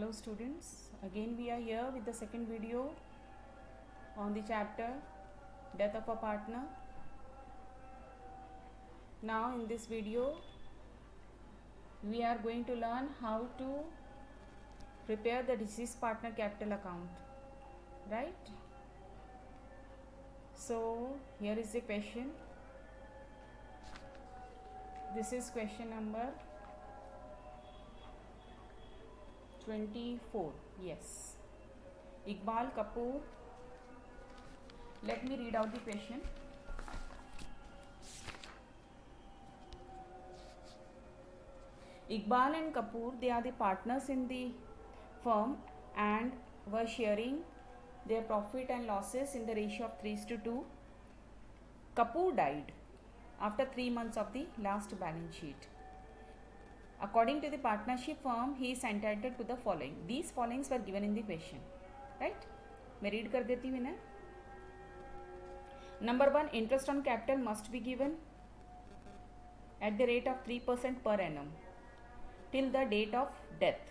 Hello students, again we are here with the second video on the chapter Death of a Partner. Now in this video we are going to learn how to prepare the deceased partner capital account, right? So here is the question. This is question number 24. Yes. Iqbal Kapoor. Let me read out the question. Iqbal and Kapoor, they are the partners in the firm and were sharing their profit and losses in the ratio of 3:2. Kapoor died after 3 months of the last balance sheet. According to the partnership firm, he is entitled to the following. These followings were given in the question, right? मैं read कर देती हूँ ना. Number 1, interest on capital must be given at the rate of 3% per annum till the date of death.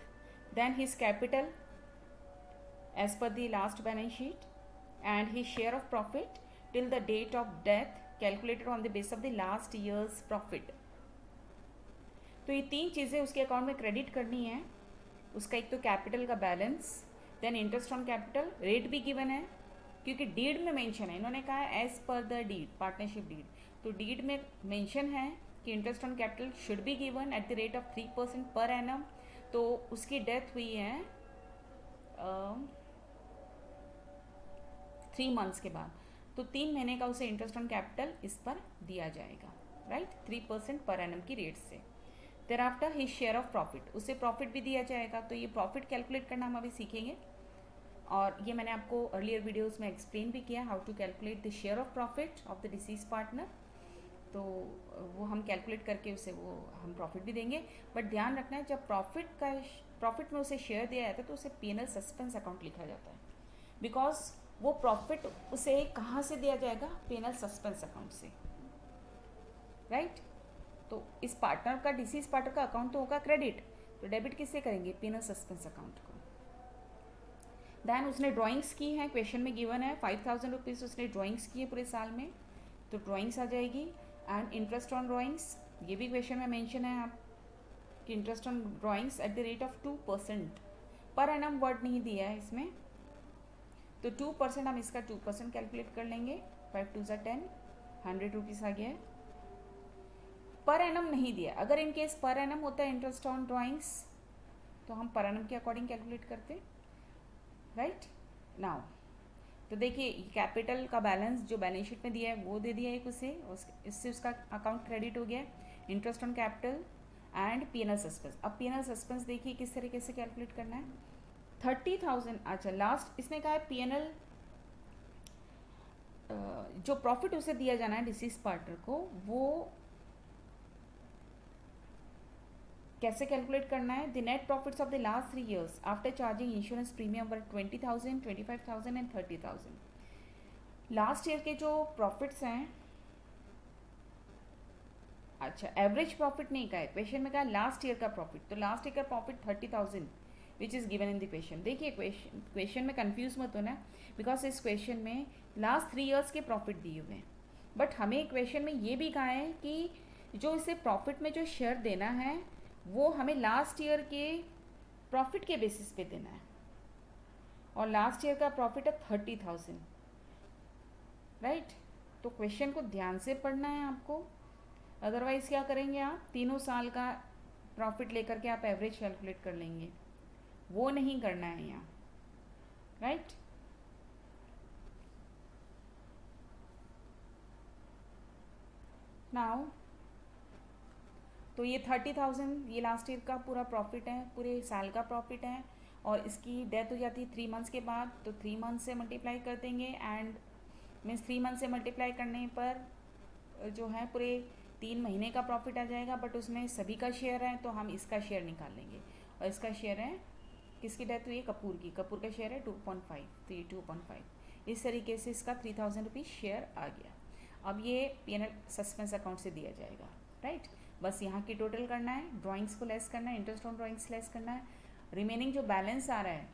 Then his capital as per the last balance sheet and his share of profit till the date of death calculated on the basis of the last year's profit. तो ये तीन चीज़ें उसके account में credit करनी है. उसका एक तो कैपिटल का balance, then interest on capital, rate भी गिवन है क्योंकि डीड में मेंशन है. इन्होंने कहा है as per the deed, partnership deed, तो डीड में मेंशन है कि interest on capital should be given at the rate of 3% पर एनम. तो उसकी डेथ हुई है 3 मंथ्स के बाद, तो 3 महीने का उसे इंटरेस्ट ऑन कैपिटल इस पर दिया जाएगा, राइट, 3% पर एनम की रेट से. There after his share of profit, उसे प्रॉफिट भी दिया जाएगा. तो ये प्रॉफिट कैलकुलेट करना हम अभी सीखेंगे और ये मैंने आपको अर्लियर वीडियोस में एक्सप्लेन भी किया, how to calculate the share of profit of the deceased partner. तो वो हम कैलकुलेट करके उसे वो हम प्रॉफिट भी देंगे. बट ध्यान रखना है, जब प्रॉफिट में उसे शेयर दिया जाता है तो उसे पीएनएल सस्पेंस अकाउंट लिखा जाता है, बिकॉज वो प्रॉफिट उसे कहाँ से दिया जाएगा, पीएनएल सस्पेंस अकाउंट से, राइट. तो इस पार्टनर का, डिसीज पार्टनर का अकाउंट तो होगा क्रेडिट, तो डेबिट किससे करेंगे, पीएनएल सस्पेंस अकाउंट को. दैन उसने ड्राइंग्स की हैं, क्वेश्चन में गिवन है 5,000 रुपीज़ उसने ड्राइंग्स की है पूरे साल में, तो ड्राइंग्स आ जाएगी. एंड इंटरेस्ट ऑन ड्राइंग्स, ये भी क्वेश्चन में मेंशन है आप कि interest on drawings eight the rate of 2% per annum, word नहीं दिया है इसमें, तो 2% हम इसका 2% कैलकुलेट कर लेंगे. 5 2 10, 100 रुपीज़ आ गया है. पर एनम नहीं दिया. अगर इन केस पर एनम होता है इंटरेस्ट ऑन ड्राइंग्स तो हम पर एनम के अकॉर्डिंग कैलकुलेट करते, राइट. नाउ तो देखिए कैपिटल का बैलेंस जो बैलेंस शीट में दिया है वो दे दिया एक उसे, इससे उसका अकाउंट क्रेडिट हो गया. Interest on capital and PNL suspense. अब पीएनएल सस्पेंस देखिए किस तरीके से कैलकुलेट करना है. 30,000, अच्छा लास्ट इसने कहा है पीएनएल जो प्रॉफिट उसे दिया जाना है डिसीज पार्टनर को, वो कैसे कैलकुलेट करना है. The net profits of the last 3 years after charging insurance premium were 20,000, 25,000 and 30,000. Last year के जो प्रॉफिट्स हैं, अच्छा एवरेज प्रॉफिट नहीं कहा है क्वेश्चन में, कहा लास्ट ईयर का प्रॉफिट, तो लास्ट ईयर का profit 30,000 which is given in the question. देखिए क्वेश्चन में कंफ्यूज मत होना, बिकॉज इस क्वेश्चन में लास्ट 3 years के प्रॉफिट दिए हुए हैं, बट हमें क्वेश्चन में ये भी कहा है कि जो इसे प्रॉफिट में जो शेयर देना है वो हमें लास्ट ईयर के प्रॉफिट के बेसिस पे देना है, और लास्ट ईयर का प्रॉफिट है 30,000, राइट. तो क्वेश्चन को ध्यान से पढ़ना है आपको, अदरवाइज क्या करेंगे आप, तीनों साल का प्रॉफिट लेकर के आप एवरेज कैलकुलेट कर लेंगे, वो नहीं करना है यहाँ, राइट. नाउ तो ये 30,000 ये लास्ट ईयर का पूरा प्रॉफिट है, पूरे साल का प्रॉफिट है, और इसकी डेथ हो जाती है 3 months के बाद, तो 3 months से मल्टीप्लाई कर देंगे. एंड मीन्स 3 months से मल्टीप्लाई करने पर जो है पूरे 3 महीने का प्रॉफिट आ जाएगा, बट उसमें सभी का शेयर है तो हम इसका शेयर निकाल लेंगे. और इसका शेयर है, किसकी डेथ हुई है, कपूर की, कपूर का शेयर है 2.5, तो ये 2.5. इस तरीके से इसका 3,000 रुपीज़ शेयर आ गया. अब ये पीएनएल सस्पेंस अकाउंट से दिया जाएगा, राइट. बस यहाँ की टोटल करना है, ड्राइंग्स को लेस करना है, इंटरेस्ट ऑन ड्राइंग्स लेस करना है, रिमेनिंग जो बैलेंस आ रहा है,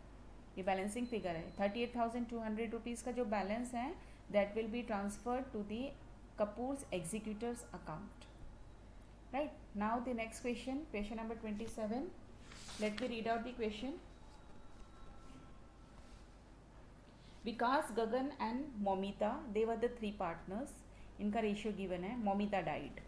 ये बैलेंसिंग फिगर है, 38,200 रुपीज़ का जो बैलेंस है that will be transferred to the Kapoor's executors account. Right, now the next question number 27. Let me read out the question. Vikas, Gagan and Momita, they were the three partners. इनका ratio given है. Momita died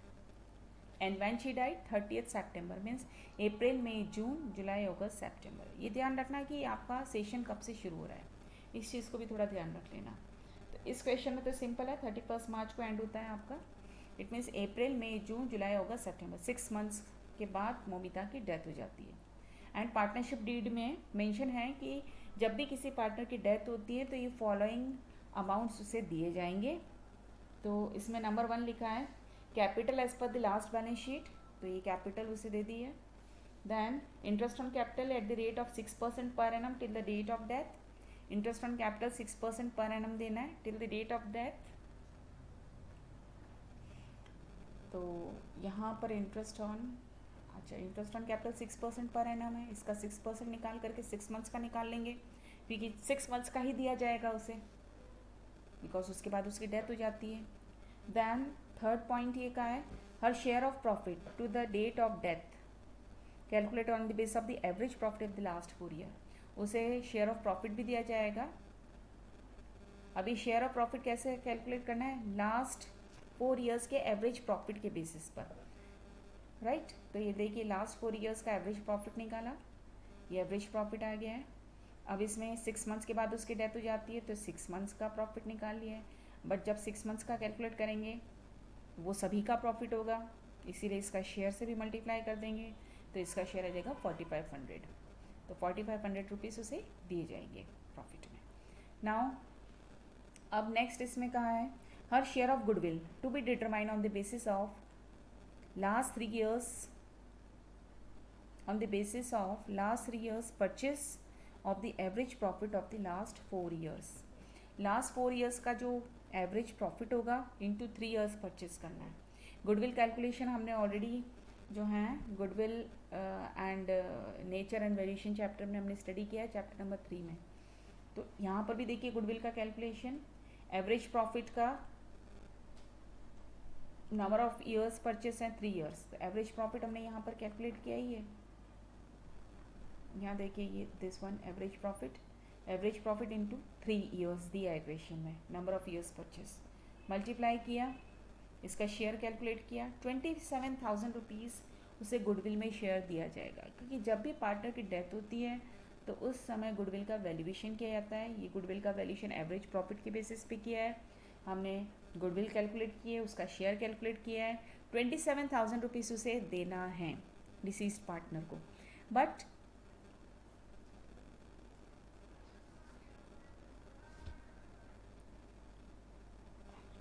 and when she died 30th September means April, May, June, July, August, सितंबर. ये ध्यान रखना कि आपका session कब से शुरू हो रहा है, इस चीज़ को भी थोड़ा ध्यान रख लेना. तो इस क्वेश्चन में तो सिंपल है, 31 मार्च को एंड होता है आपका. It means April, May, June, July, August, September, 6 months के बाद मोमिता की डेथ हो जाती है. एंड पार्टनरशिप डीड में मेंशन है कि जब भी किसी पार्टनर की डेथ होती है तो ये फॉलोइंग अमाउंट्स उसे दिए जाएंगे. तो इसमें नंबर 1 लिखा है capital as per the last balance sheet, तो ये कैपिटल उसे दे दी है. Then interest on capital at the rate of 6% per annum till the date of death. Interest on capital 6% per annum देना है till the date of death. तो यहाँ पर interest on capital 6% per annum है, इसका 6% निकाल करके 6 मंथ्स का निकाल लेंगे, क्योंकि 6 मंथ्स का ही दिया जाएगा उसे, बिकॉज उसके बाद उसकी डेथ हो जाती है. देन थर्ड पॉइंट ये का है हर share of profit to the date of death calculate on the base of the average profit of the last 4 year. उसे शेयर ऑफ प्रॉफिट भी दिया जाएगा. अभी शेयर ऑफ प्रॉफिट कैसे कैलकुलेट करना है, लास्ट 4 ईयर्स के एवरेज प्रॉफिट के बेसिस पर. राइट, तो ये देखिए लास्ट 4 ईयर्स का एवरेज प्रॉफिट निकाला, ये एवरेज प्रॉफिट आ गया है. अब इसमें 6 मंथ्स के बाद उसकी डेथ हो जाती है तो 6 मंथ्स का प्रॉफिट निकाल लिया है. बट जब 6 मंथ्स का कैलकुलेट करेंगे वो सभी का प्रॉफिट होगा, इसीलिए इसका शेयर से भी मल्टीप्लाई कर देंगे, तो इसका शेयर आ जाएगा 4500. तो 4500 रुपीज़ उसे दिए जाएंगे प्रॉफिट में. नाउ अब नेक्स्ट इसमें कहा है हर share of goodwill to be determine on the basis of last 3 years purchase of the average profit of the last 4 years. Last 4 years का जो एवरेज प्रॉफिट होगा इंटू 3 years परचेस करना है. गुडविल कैलकुलेशन हमने ऑलरेडी जो है goodwill and nature and variation chapter में हमने स्टडी किया है, चैप्टर नंबर 3 में. तो यहाँ पर भी देखिए गुडविल का कैलकुलेशन, एवरेज प्रॉफिट का नंबर ऑफ ईयर्स परचेस हैं 3 years, तो एवरेज प्रॉफिट हमने यहाँ पर कैलकुलेट किया ही है. यहाँ देखिए ये this one average profit into 3 years दिया है इक्वेशन में, number of years purchase multiply किया, इसका शेयर कैलकुलेट किया, 27,000 रुपीज़ उसे गुडविल में शेयर दिया जाएगा. क्योंकि जब भी पार्टनर की डेथ होती है तो उस समय गुडविल का वैल्यूएशन किया जाता है. ये गुडविल का वैल्यूएशन एवरेज प्रॉफिट के बेसिस पे किया है हमने. गुडविल कैलकुलेट किए, उसका शेयर कैलकुलेट किया है, 27,000 रुपीज़ उसे देना है डिसीज्ड पार्टनर को. बट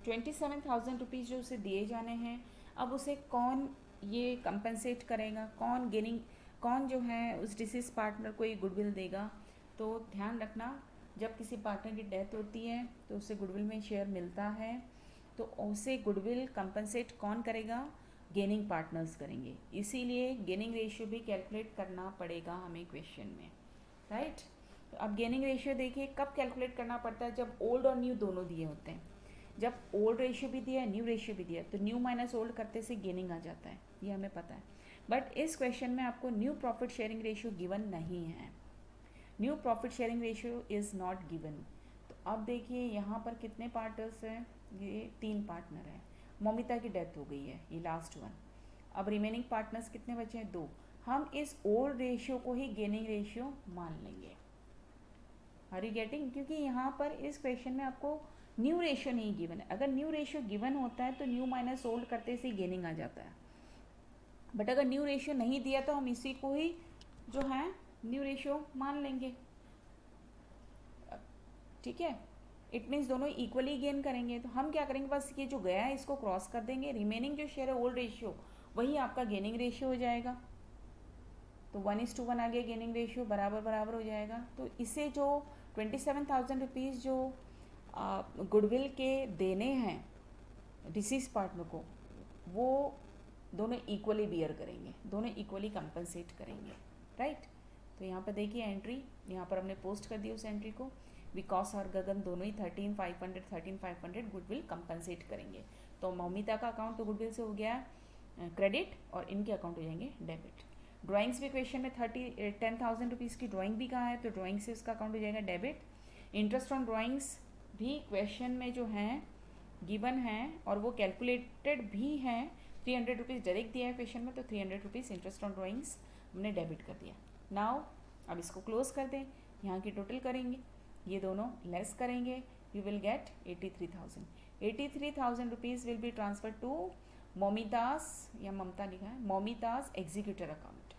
₹27,000 जो उसे दिए जाने हैं, अब उसे कौन ये कंपनसेट करेगा, कौन जो है उस डिसीज पार्टनर को ये गुडविल देगा. तो ध्यान रखना जब किसी पार्टनर की डेथ होती है तो उसे गुडविल में शेयर मिलता है, तो उसे गुडविल कंपनसेट कौन करेगा, गेनिंग पार्टनर्स करेंगे. इसीलिए गेनिंग रेशियो भी कैलकुलेट करना पड़ेगा हमें क्वेश्चन में. राइट, तो अब गेनिंग रेशियो देखिए कब कैलकुलेट करना पड़ता है, जब ओल्ड और न्यू दोनों दिए होते हैं. जब ओल्ड रेशियो भी दिया है, न्यू रेशियो भी दिया है, तो न्यू माइनस ओल्ड करते से गेनिंग आ जाता है, ये हमें पता है. बट इस क्वेश्चन में आपको new profit sharing ratio given नहीं है. New profit sharing ratio is not given. तो अब देखिए यहाँ पर कितने पार्टनर्स हैं, ये 3 पार्टनर हैं. मोमिता की डेथ हो गई है, ये लास्ट वन. अब रिमेनिंग पार्टनर्स कितने बचे हैं, 2. हम इस ओल्ड रेशियो को ही गेनिंग रेशियो मान लेंगे. आर यू गेटिंग, क्योंकि यहाँ पर इस क्वेश्चन में आपको न्यू रेशियो नहीं गिवन है. अगर न्यू रेशियो गिवन होता है तो न्यू माइनस ओल्ड करते से गेनिंग आ जाता है. बट अगर न्यू रेशियो नहीं दिया तो हम इसी को ही जो है न्यू रेशियो मान लेंगे. ठीक है, इट मीन्स दोनों इक्वली गेन करेंगे. तो हम क्या करेंगे, बस ये जो गया है इसको क्रॉस कर देंगे, रिमेनिंग जो शेयर है ओल्ड रेशियो वही आपका गेनिंग रेशियो हो जाएगा. तो 1:1 आ गया गेनिंग रेशियो, बराबर हो जाएगा. तो इसे जो 27,000 रुपीज़ जो गुडविल के देने हैं डिसीज पार्टनर को, वो दोनों इक्वली बियर करेंगे, दोनों इक्वली कंपनसेट करेंगे. राइट, तो यहाँ पर देखिए एंट्री, यहाँ पर हमने पोस्ट कर दिया उस एंट्री को। विकास और गगन दोनों ही 13,500 गुडविल कंपनसेट करेंगे। तो मौमिता का अकाउंट तो गुडविल से हो गया क्रेडिट और इनके अकाउंट हो जाएंगे डेबिट। ड्राइंग्स भी क्वेश्चन में 10,000 रुपीज़ की ड्राइंग भी कहा है, तो ड्राइंग से उसका अकाउंट हो जाएगा डेबिट। इंटरेस्ट ऑन ड्राइंग्स भी क्वेश्चन में जो हैं गिवन है और वो कैलकुलेटेड भी हैं। 300 रुपीज़ डायरेक्ट दिया है क्वेश्चन में, तो 300 रुपीज़ इंटरेस्ट ऑन ड्राइंग्स हमने डेबिट कर दिया। नाउ अब इसको क्लोज कर दें, यहाँ की टोटल करेंगे, ये दोनों लेस करेंगे, you will get 83,000। 83,000 rupees will be transfer to Momitas, या ममता लिखा है, मोमितास एग्जीक्यूटर अकाउंट।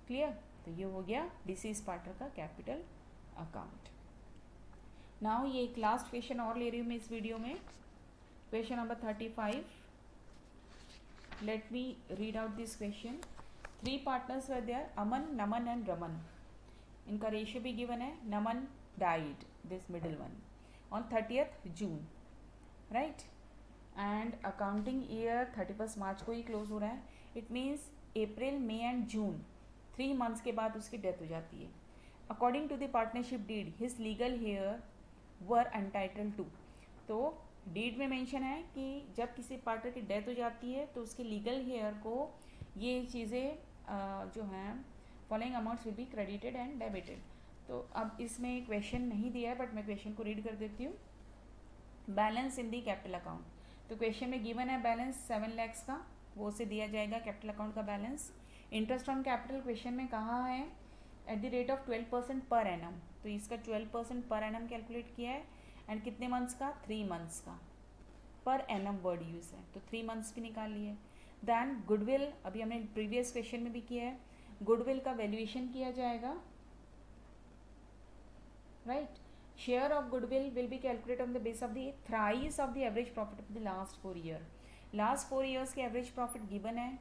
क्लियर? तो ये हो गया डिसीज पार्टनर का कैपिटल अकाउंट। नाउ ये एक लास्ट क्वेश्चन और ले रही हूँ मैं इस वीडियो में, question number 35। Let me read out this question. 3 partners were there, Aman, Naman and Raman. इनका रेशियो भी गिवन है। Naman died, this middle one, on 30th June, right, and accounting year 31 March को ही क्लोज हो रहा है। It means April, May and June 3 months के बाद उसकी डेथ हो जाती है। According to the partnership deed his legal heir were entitled to. तो डीड में मेंशन है कि जब किसी पार्टनर की डेथ हो जाती है तो उसके लीगल हेयर को ये चीज़ें जो हैं following amounts will be credited and debited. तो अब इसमें क्वेश्चन नहीं दिया है बट मैं क्वेश्चन को रीड कर देती हूँ। बैलेंस इन दी कैपिटल अकाउंट, तो क्वेश्चन में गिवन है बैलेंस 7 lakhs का, वो से दिया जाएगा कैपिटल अकाउंट का balance. Interest on capital question में कहा है eight the rate of 12% per annum, तो इसका 12% पर एनम कैलकुलेट किया है। एंड कितने मंथ्स का? 3 मंथ्स का। पर एनम वर्ड यूज है तो 3 मंथ्स भी निकाल लिए। देन गुडविल, अभी हमने प्रीवियस क्वेश्चन में भी किया है, गुडविल का वैल्यूएशन किया जाएगा, right. Share of goodwill will be calculate on the base of the thrice of the average profit of the last 4 year. Last 4 years के एवरेज प्रॉफिट गिवन है,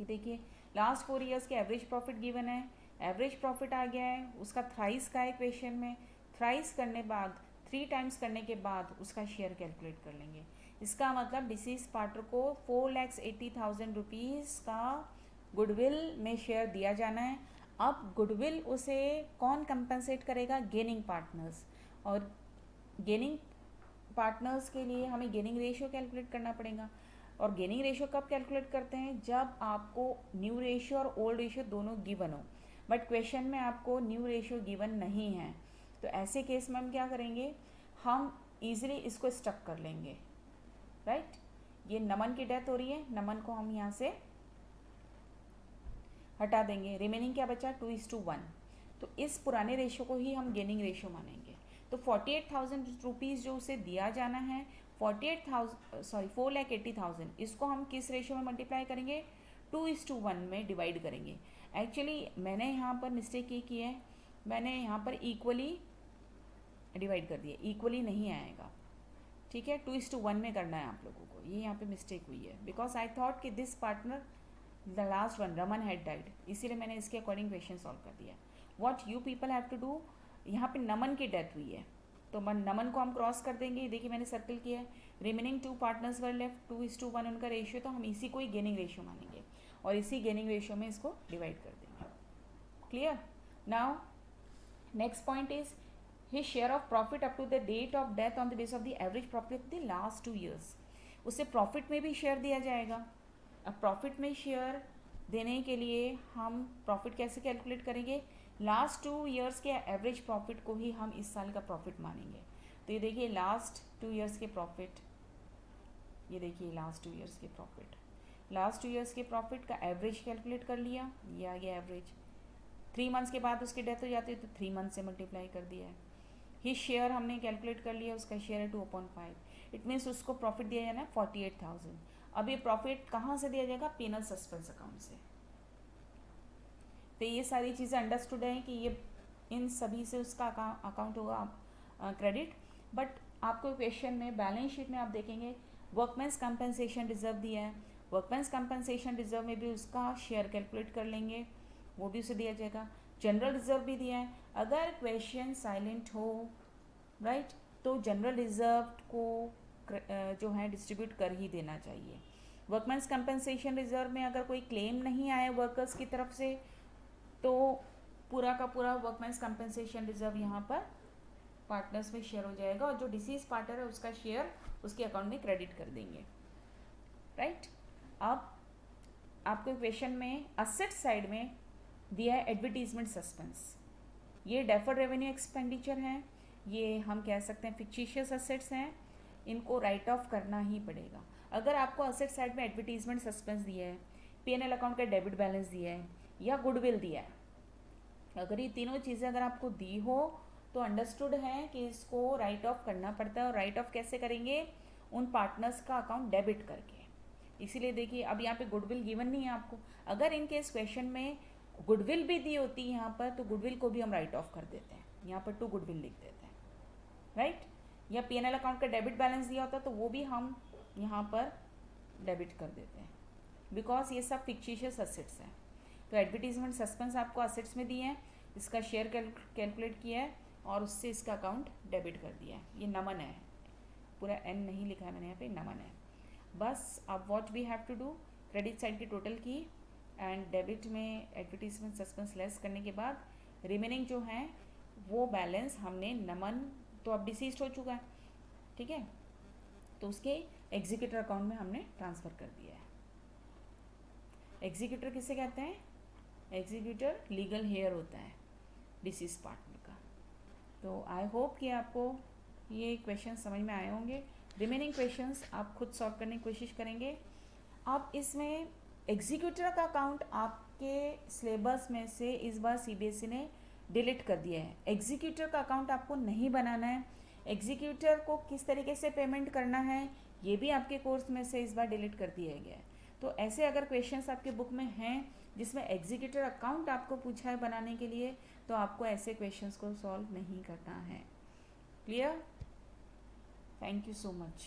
ये देखिए लास्ट 4 ईयर्स के एवरेज प्रॉफिट गिवन है। Average profit आ गया है, उसका thrice का है क्वेश्चन में। थ्राइस करने बाद 3 टाइम्स करने के बाद उसका शेयर कैलकुलेट कर लेंगे। इसका मतलब डिसीज पार्टनर को 4,80,000 रुपीज़ का गुडविल में शेयर दिया जाना है। अब गुडविल उसे कौन कंपनसेट करेगा? Gaining partners. और गेनिंग पार्टनर्स के लिए हमें गेनिंग रेशियो कैलकुलेट करना पड़ेगा। और गेनिंग रेशियो कब कैलकुलेट करते हैं? जब आपको न्यू रेशियो और ओल्ड रेशियो दोनों गिवन हो, बट क्वेश्चन में आपको न्यू रेशियो गिवन नहीं है। तो ऐसे केस में हम क्या करेंगे, हम ईजिली इसको स्टक कर लेंगे, राइट। ये नमन की डेथ हो रही है, नमन को हम यहाँ से हटा देंगे। रिमेनिंग क्या बचा? 2:1। तो इस पुराने रेशियो को ही हम गेनिंग रेशियो मानेंगे। तो 48,000 रुपीज़ जो उसे दिया जाना है, 4,80,000, इसको हम किस रेशियो में मल्टीप्लाई करेंगे? 2:1 में डिवाइड करेंगे। एक्चुअली मैंने यहाँ पर मिस्टेक ये की है, मैंने यहाँ पर इक्वली डिवाइड कर दिया, इक्वली नहीं आएगा, ठीक है। 2:1 में करना है आप लोगों को, ये यहाँ पे मिस्टेक हुई है। बिकॉज आई थॉट कि this partner the last one Raman had died, इसीलिए मैंने इसके अकॉर्डिंग क्वेश्चन सॉल्व कर दिया। What you people have to do, यहाँ पे नमन की डेथ हुई है तो नमन को हम क्रॉस कर देंगे। देखिए मैंने सर्कल किया है। रिमेनिंग 2 पार्टनर्स वर लेफ्ट, 2:1 उनका रेशियो, तो हम इसी को ही गेनिंग रेशियो मानेंगे और इसी गेनिंग रेशियो में इसको डिवाइड कर देंगे। Clear? Now next point is his share of profit up to the date of death on the basis of the average profit of the last 2 years। उसे profit में भी शेयर दिया जाएगा। अब प्रॉफिट में शेयर देने के लिए हम प्रॉफिट कैसे कैलकुलेट करेंगे? लास्ट 2 ईयर्स के एवरेज प्रॉफिट को ही हम इस साल का प्रॉफिट मानेंगे। तो ये देखिए लास्ट 2 ईयर्स के प्रॉफिट, ये देखिए लास्ट 2 ईयर्स के प्रॉफिट, लास्ट 2 ईयर्स के प्रॉफिट का एवरेज कैलकुलेट कर लिया, ये आ गया एवरेज। 3 मंथ्स के बाद उसकी डेथ हो जाती है तो 3 मंथ से मल्टीप्लाई कर दिया है। ही शेयर हमने कैलकुलेट कर लिया, उसका शेयर है 2/5। इट मीन्स उसको प्रॉफिट दिया जाना है 48,000। अब ये प्रॉफिट कहाँ से दिया जाएगा? पेनल सस्पेंस अकाउंट से। तो ये सारी चीज़ें अंडरस्टूड है कि ये इन सभी से उसका अकाउंट होगा क्रेडिट। बट आपको क्वेश्चन में बैलेंस शीट में आप देखेंगे वर्कमैन्स कंपनसेशन रिजर्व दिया है, वर्कमैन्स कंपनसेशन रिजर्व में भी उसका शेयर कैलकुलेट कर लेंगे, वो भी उसे दिया जाएगा। जनरल रिजर्व भी दिया है। अगर क्वेश्चन साइलेंट हो, राइट, तो जनरल रिजर्व को जो है डिस्ट्रीब्यूट कर ही देना चाहिए। वर्कमैन्स कंपनसेशन रिजर्व में अगर कोई क्लेम नहीं आए वर्कर्स की तरफ से तो पूरा का पूरा वर्कमैन्स कंपनसेशन रिजर्व यहाँ पर पार्टनर्स में शेयर हो जाएगा और जो डिसीज पार्टनर है उसका शेयर उसके अकाउंट में क्रेडिट कर देंगे, राइट। अब आपको क्वेश्चन में असेट साइड में दिया है एडवर्टीजमेंट सस्पेंस। ये डेफर्ड रेवेन्यू एक्सपेंडिचर हैं, ये हम कह सकते हैं फिक्टिशियस असेट्स हैं, इनको राइट ऑफ करना ही पड़ेगा। अगर आपको असेट साइड में एडवर्टीजमेंट सस्पेंस दिया है, पीएनएल अकाउंट का डेबिट बैलेंस दिया है या गुडविल दिया है, अगर ये तीनों चीज़ें अगर आपको दी हो तो अंडरस्टूड है कि इसको राइट ऑफ करना पड़ता है। और राइट ऑफ कैसे करेंगे? उन पार्टनर्स का अकाउंट डेबिट करके। इसीलिए देखिए अब यहाँ पे गुडविल गिवन नहीं है आपको। अगर इनके इस क्वेश्चन में गुडविल भी दी होती यहाँ पर तो गुडविल को भी हम राइट ऑफ कर देते हैं, यहाँ पर टू गुडविल लिख देते हैं, राइट। या पीएनएल अकाउंट का डेबिट बैलेंस दिया होता तो वो भी हम यहाँ पर डेबिट कर देते हैं, बिकॉज ये सब फिक्टिशियस असेट्स हैं। तो एडवर्टीजमेंट सस्पेंस आपको असेट्स में दिए हैं, इसका शेयर कैलकुलेट किया है और उससे इसका अकाउंट डेबिट कर दिया है। ये नमन है, पूरा एन नहीं लिखा है मैंने यहाँ पे, नमन है बस। अब what we have to do, credit side की टोटल की एंड डेबिट में एडवर्टीजमेंट सस्पेंस लेस करने के बाद रिमेनिंग जो है वो बैलेंस हमने नमन तो अब डिसीज्ड हो चुका है, ठीक है, तो उसके एग्जीक्यूटर अकाउंट में हमने ट्रांसफ़र कर दिया है। एग्जीक्यूटर किसे कहते हैं? एग्जीक्यूटर लीगल हेयर होता है डिसीज पार्टनर का। तो आई होप कि आपको ये क्वेश्चन समझ में आए होंगे। रिमेनिंग क्वेश्चंस आप खुद सॉल्व करने की कोशिश करेंगे। अब इसमें एग्जीक्यूटर का अकाउंट आपके सिलेबस में से इस बार सीबीएसई ने डिलीट कर दिया है। एग्जीक्यूटर का अकाउंट आपको नहीं बनाना है। एग्जीक्यूटर को किस तरीके से पेमेंट करना है ये भी आपके कोर्स में से इस बार डिलीट कर दिया गया है। तो ऐसे अगर क्वेश्चंस आपके बुक में हैं जिसमें एग्जीक्यूटर अकाउंट आपको पूछा है बनाने के लिए, तो आपको ऐसे क्वेश्चंस को सॉल्व नहीं करना है। Clear? Thank you so much.